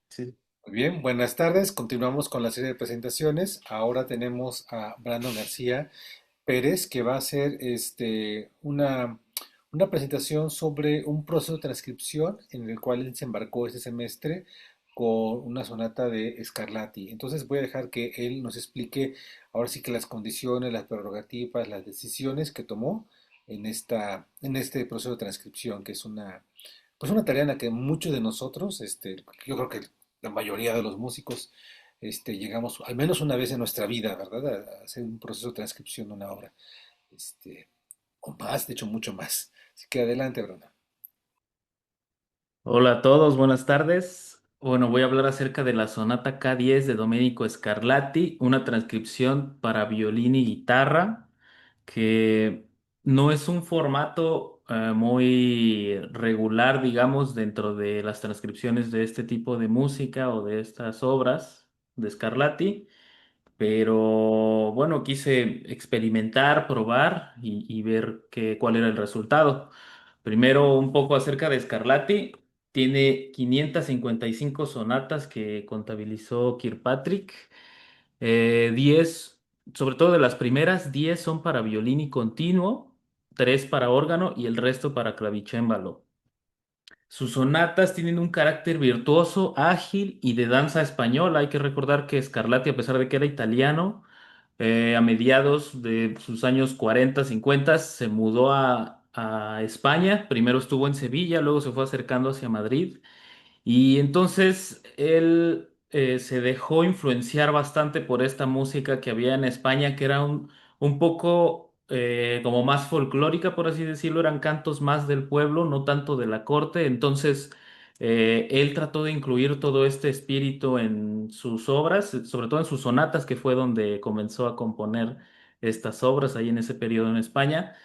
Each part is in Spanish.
Sí. Muy bien, buenas tardes. Continuamos con la serie de presentaciones. Ahora tenemos a Brandon García Pérez que va a hacer una presentación sobre un proceso de transcripción en el cual él se embarcó este semestre con una sonata de Scarlatti. Entonces voy a dejar que él nos explique ahora sí que las condiciones, las prerrogativas, las decisiones que tomó en este proceso de transcripción, que es pues una tarea en la que muchos de nosotros, yo creo que la mayoría de los músicos, llegamos al menos una vez en nuestra vida, ¿verdad? A hacer un proceso de transcripción de una obra, este, o más, de hecho, mucho más. Así que adelante, Bruna. Hola a todos, buenas tardes. Bueno, voy a hablar acerca de la sonata K10 de Domenico Scarlatti, una transcripción para violín y guitarra, que no es un formato muy regular, digamos, dentro de las transcripciones de este tipo de música o de estas obras de Scarlatti. Pero bueno, quise experimentar, probar y ver cuál era el resultado. Primero, un poco acerca de Scarlatti. Tiene 555 sonatas que contabilizó Kirkpatrick. 10, sobre todo de las primeras, 10 son para violín y continuo, 3 para órgano y el resto para clavicémbalo. Sus sonatas tienen un carácter virtuoso, ágil y de danza española. Hay que recordar que Scarlatti, a pesar de que era italiano, a mediados de sus años 40, 50, se mudó a España. Primero estuvo en Sevilla, luego se fue acercando hacia Madrid. Y entonces él se dejó influenciar bastante por esta música que había en España, que era un poco como más folclórica, por así decirlo, eran cantos más del pueblo, no tanto de la corte. Entonces él trató de incluir todo este espíritu en sus obras, sobre todo en sus sonatas, que fue donde comenzó a componer estas obras ahí en ese periodo en España.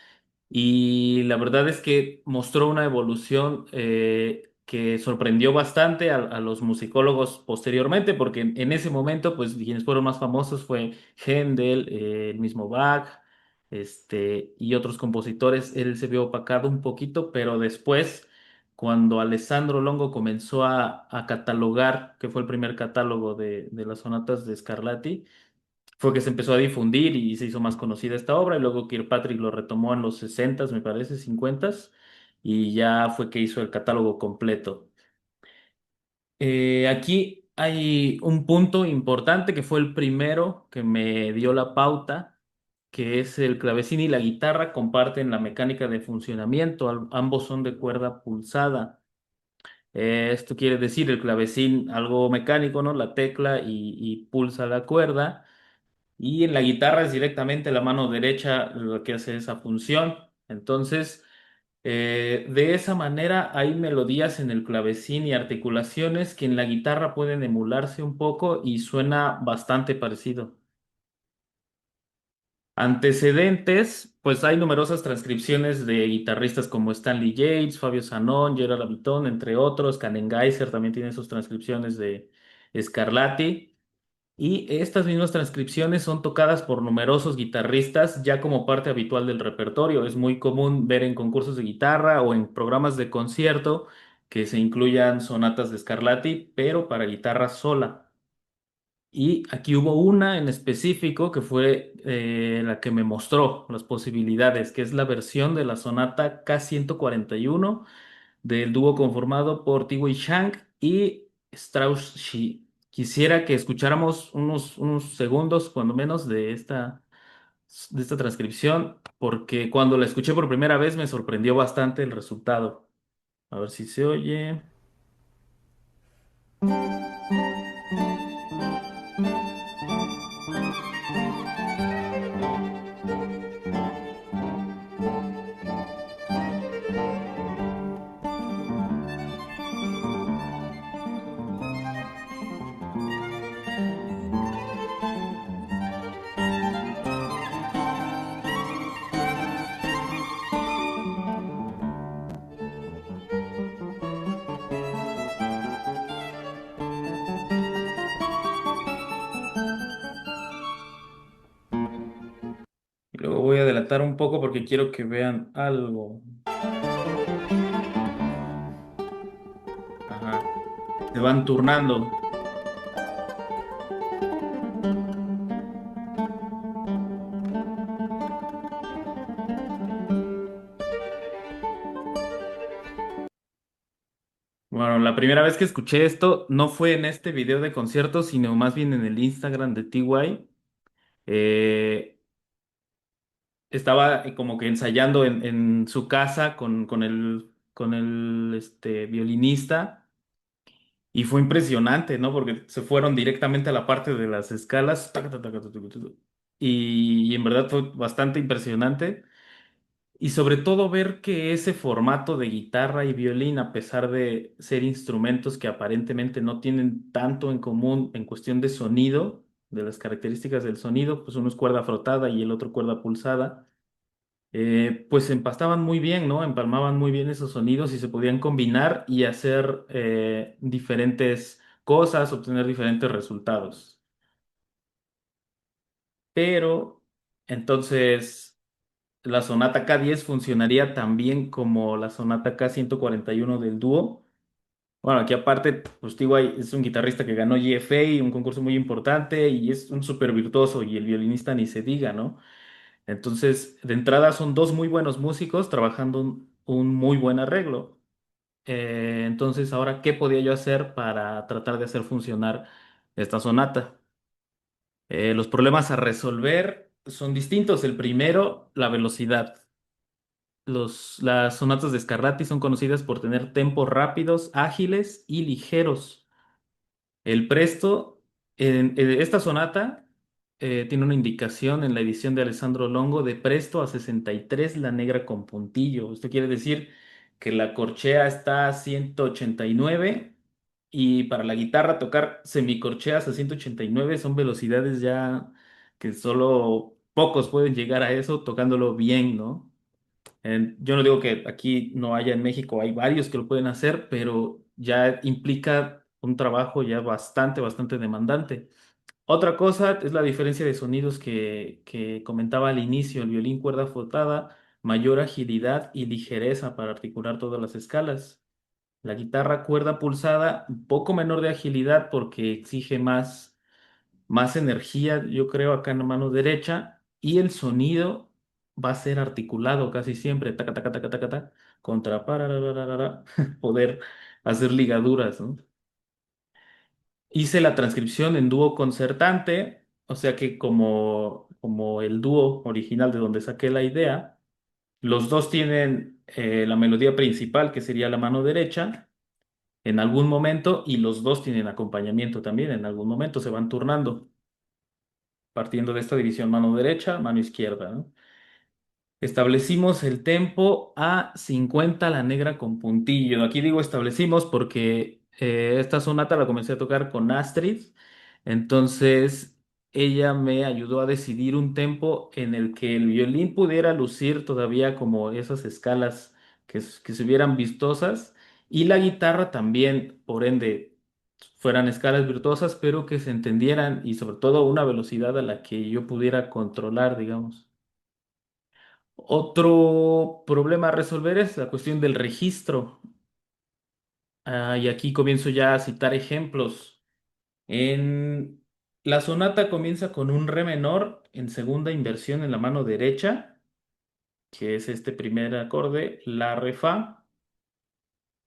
Y la verdad es que mostró una evolución que sorprendió bastante a los musicólogos posteriormente, porque en ese momento, pues quienes fueron más famosos fue Händel, el mismo Bach, y otros compositores. Él se vio opacado un poquito, pero después, cuando Alessandro Longo comenzó a catalogar, que fue el primer catálogo de las sonatas de Scarlatti, fue que se empezó a difundir y se hizo más conocida esta obra, y luego Kirkpatrick lo retomó en los 60, me parece, 50, y ya fue que hizo el catálogo completo. Aquí hay un punto importante que fue el primero que me dio la pauta, que es el clavecín y la guitarra comparten la mecánica de funcionamiento, ambos son de cuerda pulsada. Esto quiere decir el clavecín algo mecánico, ¿no? La tecla y pulsa la cuerda. Y en la guitarra es directamente la mano derecha lo que hace esa función. Entonces, de esa manera hay melodías en el clavecín y articulaciones que en la guitarra pueden emularse un poco y suena bastante parecido. Antecedentes, pues hay numerosas transcripciones de guitarristas como Stanley Yates, Fabio Sanón, Gerard Abitón, entre otros. Canen Geiser también tiene sus transcripciones de Scarlatti. Y estas mismas transcripciones son tocadas por numerosos guitarristas ya como parte habitual del repertorio. Es muy común ver en concursos de guitarra o en programas de concierto que se incluyan sonatas de Scarlatti, pero para guitarra sola. Y aquí hubo una en específico que fue la que me mostró las posibilidades, que es la versión de la sonata K141 del dúo conformado por Tiwei Shank y Strauss Shi. Quisiera que escucháramos unos segundos, cuando menos, de esta transcripción, porque cuando la escuché por primera vez me sorprendió bastante el resultado. A ver si se oye. Y luego voy a adelantar un poco porque quiero que vean algo. Ajá. se van turnando. Bueno, la primera vez que escuché esto no fue en este video de concierto, sino más bien en el Instagram de TY. Eh, Estaba como que ensayando en su casa con el violinista y fue impresionante, ¿no? Porque se fueron directamente a la parte de las escalas taca, taca, taca, taca, taca, y en verdad fue bastante impresionante. Y sobre todo ver que ese formato de guitarra y violín, a pesar de ser instrumentos que aparentemente no tienen tanto en común en cuestión de sonido, de las características del sonido, pues uno es cuerda frotada y el otro cuerda pulsada, pues empastaban muy bien, ¿no? Empalmaban muy bien esos sonidos y se podían combinar y hacer diferentes cosas, obtener diferentes resultados. Pero entonces la sonata K10 funcionaría también como la sonata K141 del dúo. Bueno, aquí aparte, pues T.Y. es un guitarrista que ganó GFA, un concurso muy importante, y es un súper virtuoso, y el violinista ni se diga, ¿no? Entonces, de entrada son dos muy buenos músicos trabajando un muy buen arreglo. Entonces, ahora, ¿qué podía yo hacer para tratar de hacer funcionar esta sonata? Los problemas a resolver son distintos. El primero, la velocidad. Las sonatas de Scarlatti son conocidas por tener tempos rápidos, ágiles y ligeros. El presto, en esta sonata tiene una indicación en la edición de Alessandro Longo de presto a 63 la negra con puntillo. Esto quiere decir que la corchea está a 189 y para la guitarra tocar semicorcheas a 189 son velocidades ya que solo pocos pueden llegar a eso tocándolo bien, ¿no? Yo no digo que aquí no haya en México, hay varios que lo pueden hacer, pero ya implica un trabajo ya bastante, bastante demandante. Otra cosa es la diferencia de sonidos que comentaba al inicio, el violín cuerda frotada, mayor agilidad y ligereza para articular todas las escalas. La guitarra cuerda pulsada, un poco menor de agilidad porque exige más energía, yo creo, acá en la mano derecha, y el sonido va a ser articulado casi siempre, taca, taca, taca, taca, taca, contra pararararara, poder hacer ligaduras, ¿no? Hice la transcripción en dúo concertante, o sea que como el dúo original de donde saqué la idea, los dos tienen la melodía principal, que sería la mano derecha, en algún momento, y los dos tienen acompañamiento también, en algún momento se van turnando, partiendo de esta división mano derecha, mano izquierda, ¿no? Establecimos el tempo a 50 la negra con puntillo. Aquí digo establecimos porque esta sonata la comencé a tocar con Astrid. Entonces ella me ayudó a decidir un tempo en el que el violín pudiera lucir todavía como esas escalas que se vieran vistosas y la guitarra también, por ende, fueran escalas virtuosas, pero que se entendieran y sobre todo una velocidad a la que yo pudiera controlar, digamos. Otro problema a resolver es la cuestión del registro. Y aquí comienzo ya a citar ejemplos. En la sonata comienza con un re menor en segunda inversión en la mano derecha, que es este primer acorde, la, re, fa.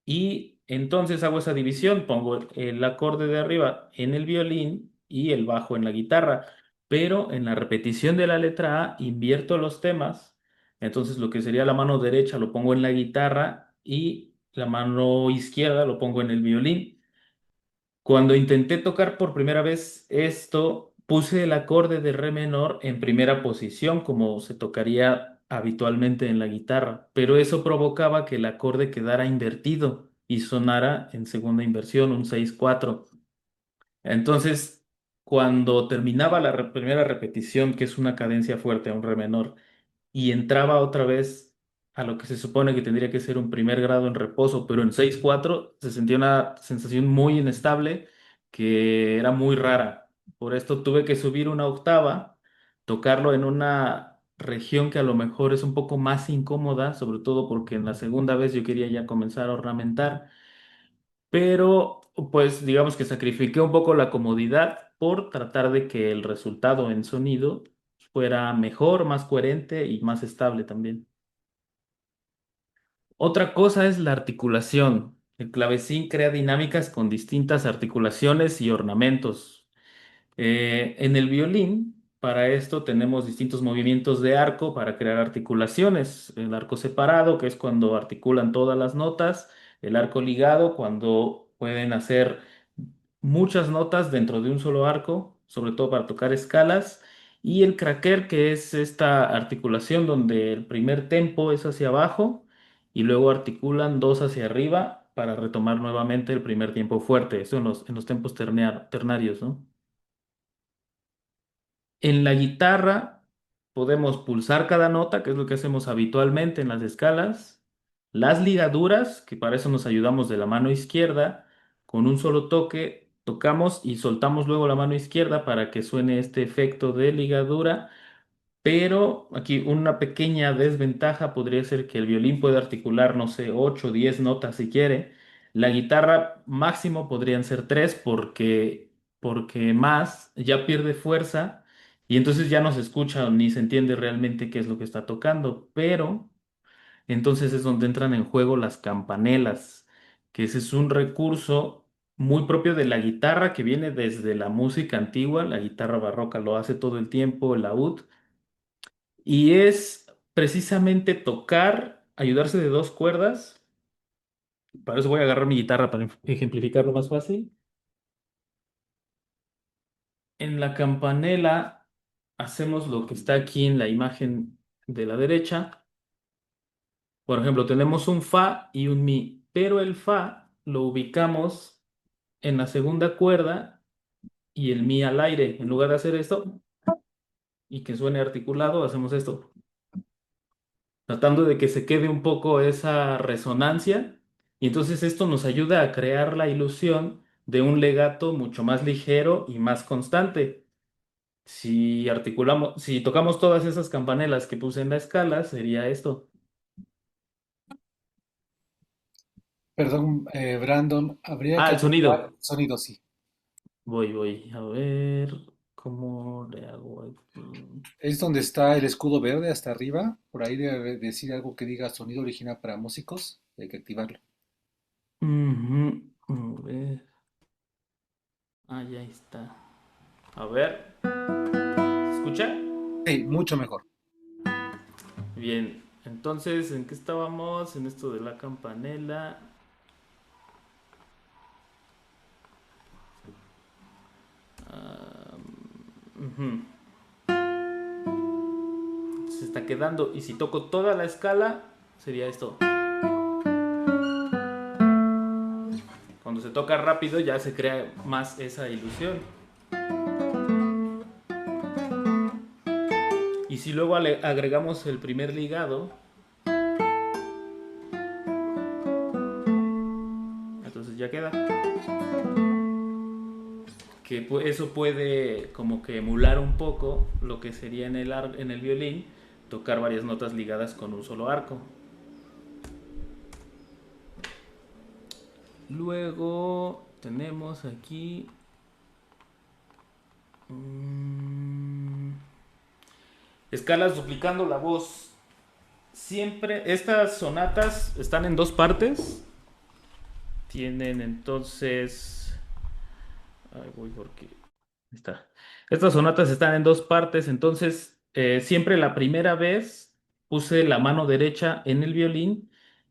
Y entonces hago esa división, pongo el acorde de arriba en el violín y el bajo en la guitarra, pero en la repetición de la letra A invierto los temas, entonces lo que sería la mano derecha lo pongo en la guitarra y la mano izquierda lo pongo en el violín. Cuando intenté tocar por primera vez esto, puse el acorde de re menor en primera posición, como se tocaría habitualmente en la guitarra, pero eso provocaba que el acorde quedara invertido y sonara en segunda inversión, un 6/4. Entonces, cuando terminaba la primera repetición, que es una cadencia fuerte a un re menor, y entraba otra vez a lo que se supone que tendría que ser un primer grado en reposo, pero en 6/4 se sentía una sensación muy inestable que era muy rara. Por esto tuve que subir una octava, tocarlo en una región que a lo mejor es un poco más incómoda, sobre todo porque en la segunda vez yo quería ya comenzar a ornamentar, pero Pues digamos que sacrifiqué un poco la comodidad por tratar de que el resultado en sonido fuera mejor, más coherente y más estable también. Otra cosa es la articulación. El clavecín crea dinámicas con distintas articulaciones y ornamentos. En el violín, para esto tenemos distintos movimientos de arco para crear articulaciones. El arco separado, que es cuando articulan todas las notas. El arco ligado, cuando pueden hacer muchas notas dentro de un solo arco, sobre todo para tocar escalas. Y el craquer, que es esta articulación donde el primer tempo es hacia abajo y luego articulan dos hacia arriba para retomar nuevamente el primer tiempo fuerte. Eso en los tempos ternarios, ¿no? En la guitarra podemos pulsar cada nota, que es lo que hacemos habitualmente en las escalas, las ligaduras, que para eso nos ayudamos de la mano izquierda, con un solo toque tocamos y soltamos luego la mano izquierda para que suene este efecto de ligadura, pero aquí una pequeña desventaja podría ser que el violín puede articular, no sé, 8 o 10 notas si quiere. La guitarra máximo podrían ser 3 porque más ya pierde fuerza y entonces ya no se escucha ni se entiende realmente qué es lo que está tocando. Pero entonces es donde entran en juego las campanelas, que ese es un recurso muy propio de la guitarra que viene desde la música antigua. La guitarra barroca lo hace todo el tiempo, el laúd. Y es precisamente tocar, ayudarse de dos cuerdas. Para eso voy a agarrar mi guitarra para ejemplificarlo más fácil. En la campanela hacemos lo que está aquí en la imagen de la derecha. Por ejemplo, tenemos un fa y un mi, pero el fa lo ubicamos en la segunda cuerda y el mi al aire. En lugar de hacer esto y que suene articulado, hacemos esto, tratando de que se quede un poco esa resonancia. Y entonces esto nos ayuda a crear la ilusión de un legato mucho más ligero y más constante. Si articulamos, si tocamos todas esas campanelas que puse en la escala, sería esto. Perdón, Brandon, habría Ah, que el agregar sonido. sonido, sí. Voy a ver cómo le hago aquí. Es donde está el escudo verde hasta arriba. Por ahí debe decir algo que diga sonido original para músicos. Hay que activarlo. Ujú, a ver. Ah, ya está. A ver. ¿Se escucha? Sí, mucho mejor. Bien, entonces, ¿en qué estábamos? En esto de la campanela. Ah, ujú. Se está quedando. Y si toco toda la escala, sería esto. Cuando se toca rápido ya se crea más esa ilusión. Y si luego agregamos el primer ligado, entonces ya queda. Que eso puede como que emular un poco lo que sería en el violín tocar varias notas ligadas con un solo arco. Luego tenemos aquí mm, escalas duplicando la voz. Siempre estas sonatas están en dos partes. Tienen entonces... Ay, voy porque... Ahí está. Estas sonatas están en dos partes, entonces siempre la primera vez puse la mano derecha en el violín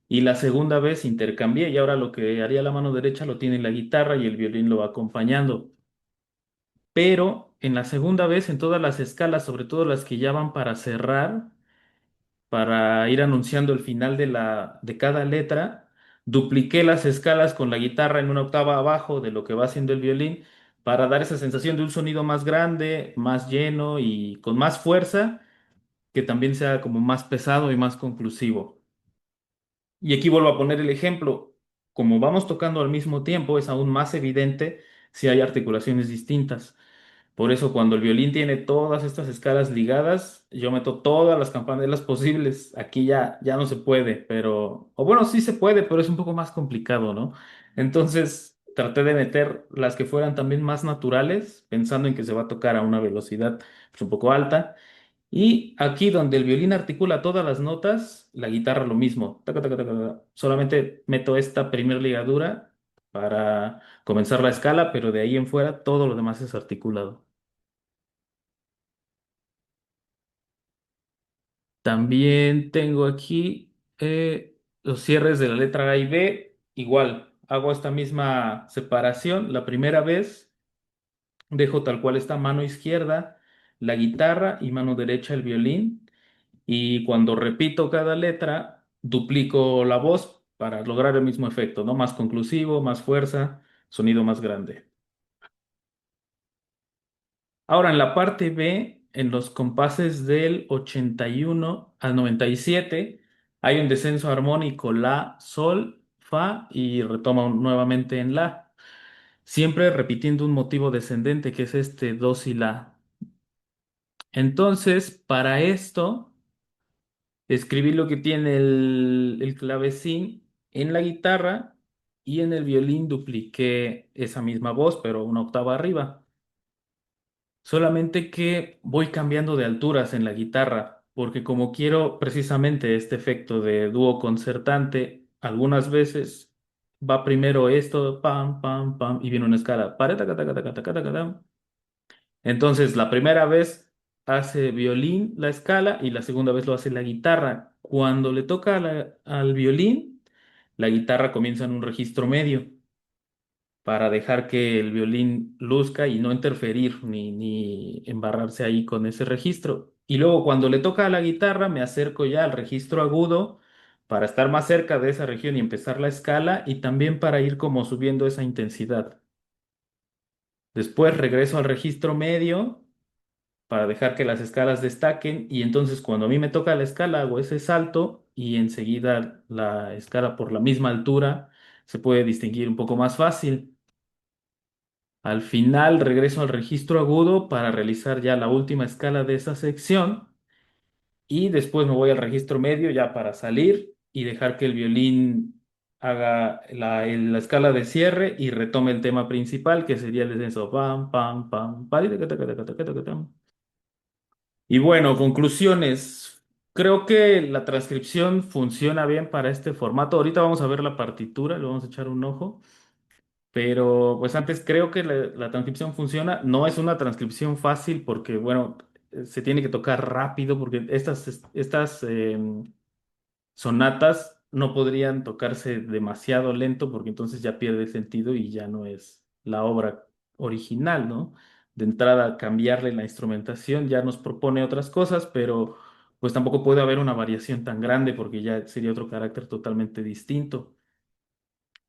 y la segunda vez intercambié y ahora lo que haría la mano derecha lo tiene la guitarra y el violín lo va acompañando. Pero en la segunda vez, en todas las escalas, sobre todo las que ya van para cerrar, para ir anunciando el final de cada letra, dupliqué las escalas con la guitarra en una octava abajo de lo que va haciendo el violín para dar esa sensación de un sonido más grande, más lleno y con más fuerza, que también sea como más pesado y más conclusivo. Y aquí vuelvo a poner el ejemplo. Como vamos tocando al mismo tiempo, es aún más evidente si hay articulaciones distintas. Por eso cuando el violín tiene todas estas escalas ligadas, yo meto todas las campanelas posibles. Aquí ya no se puede, pero, o bueno, sí se puede, pero es un poco más complicado, ¿no? Entonces, traté de meter las que fueran también más naturales, pensando en que se va a tocar a una velocidad pues, un poco alta. Y aquí donde el violín articula todas las notas, la guitarra lo mismo. Taca, taca, taca, taca. Solamente meto esta primer ligadura para comenzar la escala, pero de ahí en fuera todo lo demás es articulado. También tengo aquí los cierres de la letra A y B. Igual, hago esta misma separación. La primera vez dejo tal cual está mano izquierda la guitarra y mano derecha el violín. Y cuando repito cada letra, duplico la voz para lograr el mismo efecto, ¿no? Más conclusivo, más fuerza, sonido más grande. Ahora, en la parte B, en los compases del 81 al 97, hay un descenso armónico la, sol, fa y retoma nuevamente en la, siempre repitiendo un motivo descendente que es este do y la. Entonces, para esto, escribí lo que tiene el clavecín en la guitarra y en el violín dupliqué esa misma voz, pero una octava arriba. Solamente que voy cambiando de alturas en la guitarra, porque como quiero precisamente este efecto de dúo concertante, algunas veces va primero esto, pam, pam, pam, y viene una escala. Pare, taca, taca, taca, taca, taca, tam. Entonces, la primera vez hace violín la escala y la segunda vez lo hace la guitarra. Cuando le toca al violín, la guitarra comienza en un registro medio para dejar que el violín luzca y no interferir ni embarrarse ahí con ese registro. Y luego cuando le toca a la guitarra me acerco ya al registro agudo para estar más cerca de esa región y empezar la escala y también para ir como subiendo esa intensidad. Después regreso al registro medio para dejar que las escalas destaquen y entonces cuando a mí me toca la escala hago ese salto y enseguida la escala por la misma altura se puede distinguir un poco más fácil. Al final regreso al registro agudo para realizar ya la última escala de esa sección y después me voy al registro medio ya para salir y dejar que el violín haga la escala de cierre y retome el tema principal que sería el descenso. Pam, pam, pam, pam, y taca, taca, taca, taca, taca, tam. Y bueno, conclusiones. Creo que la transcripción funciona bien para este formato. Ahorita vamos a ver la partitura, le vamos a echar un ojo. Pero pues antes creo que la transcripción funciona. No es una transcripción fácil porque, bueno, se tiene que tocar rápido porque estas sonatas no podrían tocarse demasiado lento porque entonces ya pierde sentido y ya no es la obra original, ¿no? De entrada, cambiarle la instrumentación ya nos propone otras cosas, pero pues tampoco puede haber una variación tan grande porque ya sería otro carácter totalmente distinto.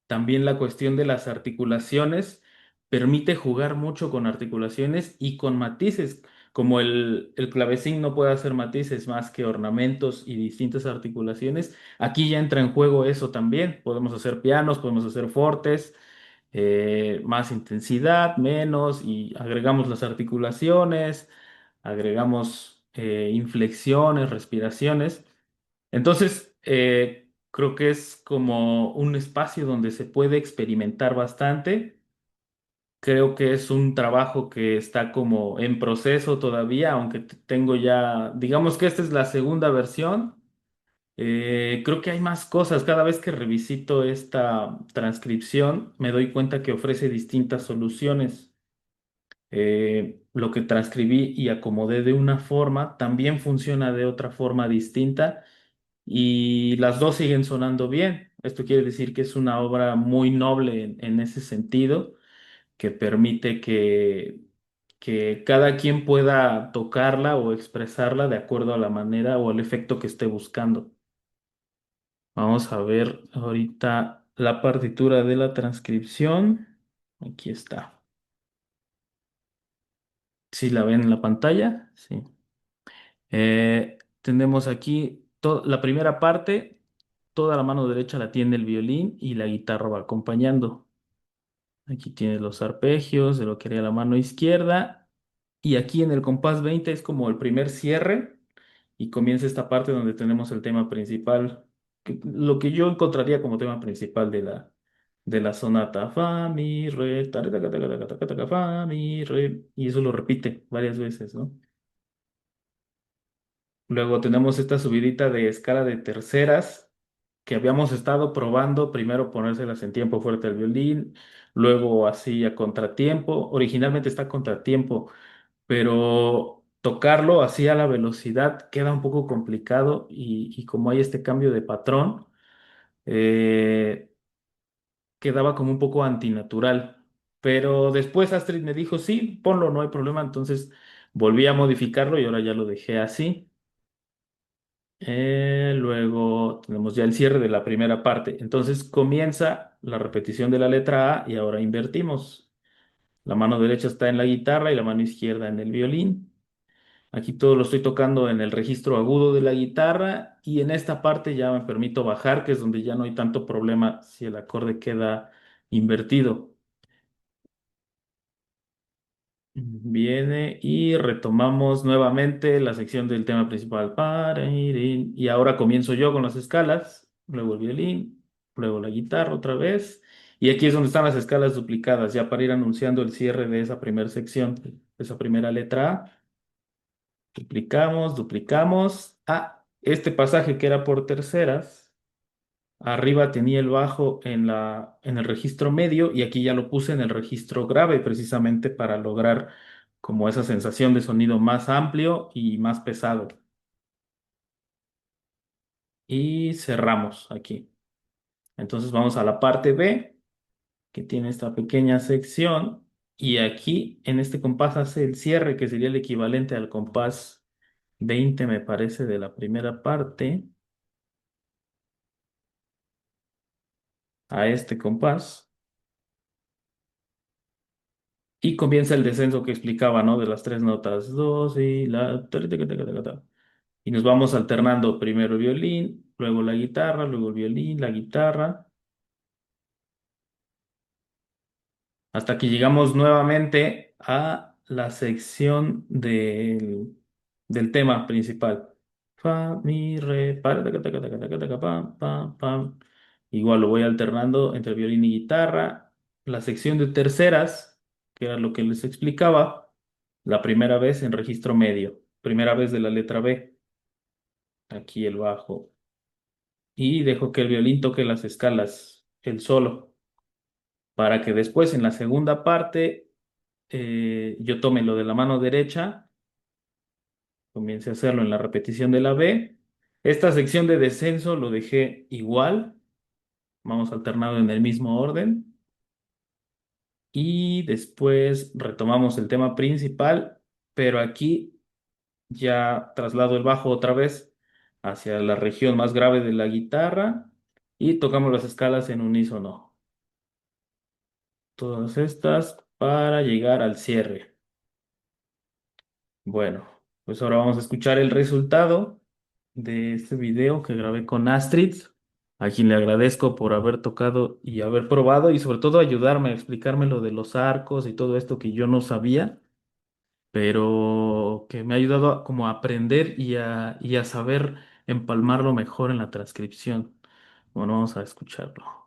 También la cuestión de las articulaciones permite jugar mucho con articulaciones y con matices, como el clavecín no puede hacer matices más que ornamentos y distintas articulaciones. Aquí ya entra en juego eso también. Podemos hacer pianos, podemos hacer fortes, más intensidad, menos, y agregamos las articulaciones, agregamos inflexiones, respiraciones. Entonces, creo que es como un espacio donde se puede experimentar bastante. Creo que es un trabajo que está como en proceso todavía, aunque tengo ya, digamos que esta es la segunda versión. Creo que hay más cosas. Cada vez que revisito esta transcripción, me doy cuenta que ofrece distintas soluciones. Lo que transcribí y acomodé de una forma también funciona de otra forma distinta y las dos siguen sonando bien. Esto quiere decir que es una obra muy noble en ese sentido, que permite que cada quien pueda tocarla o expresarla de acuerdo a la manera o el efecto que esté buscando. Vamos a ver ahorita la partitura de la transcripción. Aquí está. ¿Sí la ven en la pantalla? Sí. Tenemos aquí la primera parte, toda la mano derecha la tiene el violín y la guitarra va acompañando. Aquí tiene los arpegios de lo que haría la mano izquierda. Y aquí en el compás 20 es como el primer cierre y comienza esta parte donde tenemos el tema principal, lo que yo encontraría como tema principal de de la sonata fa, mi, re, ta, ta, ta, ta, ta, ta, ta, ta, ta, fa, mi, re, y eso lo repite varias veces, ¿no? Luego tenemos esta subidita de escala de terceras que habíamos estado probando, primero ponérselas en tiempo fuerte al violín, luego así a contratiempo. Originalmente está a contratiempo, pero tocarlo así a la velocidad queda un poco complicado y como hay este cambio de patrón, eh, quedaba como un poco antinatural. Pero después Astrid me dijo, sí, ponlo, no hay problema. Entonces volví a modificarlo y ahora ya lo dejé así. Luego tenemos ya el cierre de la primera parte. Entonces comienza la repetición de la letra A y ahora invertimos. La mano derecha está en la guitarra y la mano izquierda en el violín. Aquí todo lo estoy tocando en el registro agudo de la guitarra y en esta parte ya me permito bajar, que es donde ya no hay tanto problema si el acorde queda invertido. Viene y retomamos nuevamente la sección del tema principal. Y ahora comienzo yo con las escalas, luego el violín, luego la guitarra otra vez. Y aquí es donde están las escalas duplicadas, ya para ir anunciando el cierre de esa primera sección, de esa primera letra A. Duplicamos, duplicamos. Ah, este pasaje que era por terceras, arriba tenía el bajo en el registro medio y aquí ya lo puse en el registro grave precisamente para lograr como esa sensación de sonido más amplio y más pesado. Y cerramos aquí. Entonces vamos a la parte B, que tiene esta pequeña sección y aquí en este compás hace el cierre, que sería el equivalente al compás 20, me parece, de la primera parte, a este compás. Y comienza el descenso que explicaba, ¿no? De las tres notas, dos y la... Y nos vamos alternando primero el violín, luego la guitarra, luego el violín, la guitarra, hasta que llegamos nuevamente a la sección del tema principal. Fa, mi, re, pa, taca, taca, taca, taca, taca, pam, pam, pam. Igual lo voy alternando entre violín y guitarra. La sección de terceras, que era lo que les explicaba, la primera vez en registro medio, primera vez de la letra B, aquí el bajo. Y dejo que el violín toque las escalas, el solo, para que después en la segunda parte yo tome lo de la mano derecha, comience a hacerlo en la repetición de la B. Esta sección de descenso lo dejé igual, vamos alternado en el mismo orden. Y después retomamos el tema principal, pero aquí ya traslado el bajo otra vez hacia la región más grave de la guitarra y tocamos las escalas en unísono. Todas estas para llegar al cierre. Bueno, pues ahora vamos a escuchar el resultado de este video que grabé con Astrid, a quien le agradezco por haber tocado y haber probado y sobre todo ayudarme a explicarme lo de los arcos y todo esto que yo no sabía, pero que me ha ayudado como a aprender y a saber empalmarlo mejor en la transcripción. Bueno, vamos a escucharlo.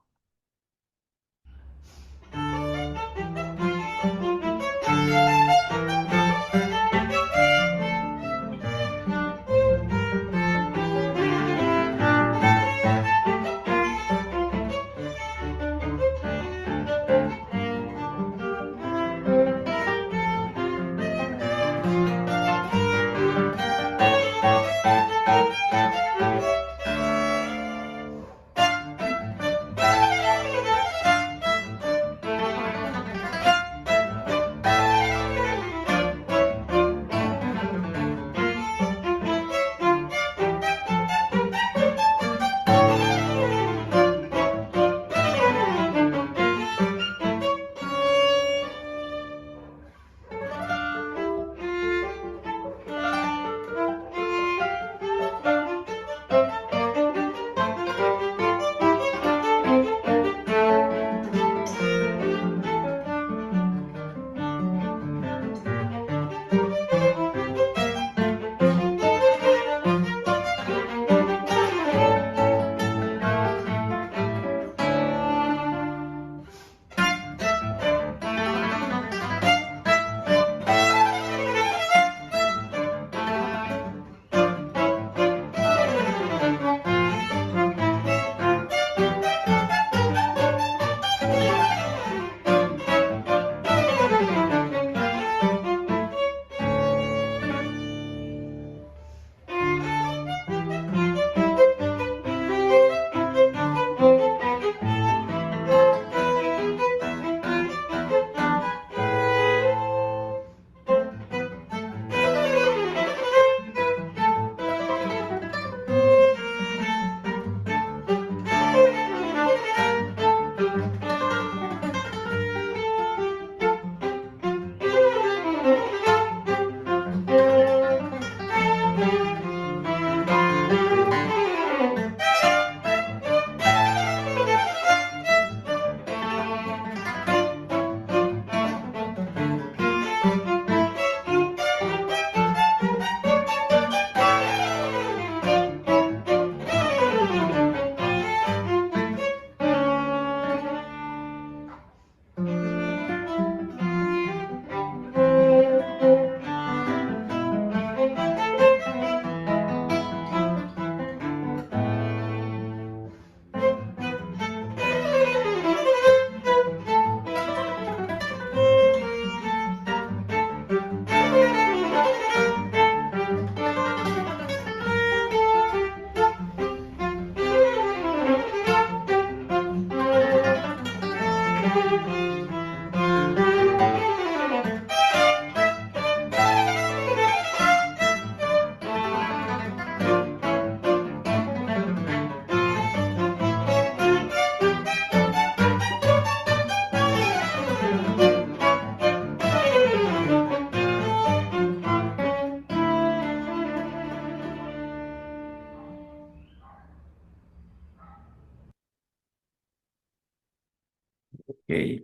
Ok.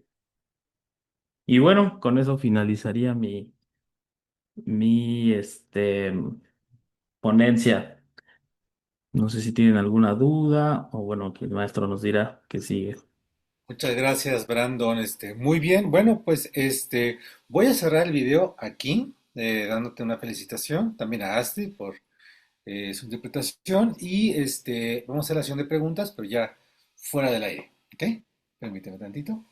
Y bueno, con eso finalizaría mi ponencia. No sé si tienen alguna duda o bueno, que el maestro nos dirá que sigue. Muchas gracias, Brandon. Muy bien. Bueno, pues voy a cerrar el video aquí, dándote una felicitación también a Asti por su interpretación y vamos a hacer la sesión de preguntas, pero ya fuera del aire. ¿Ok? Permíteme tantito.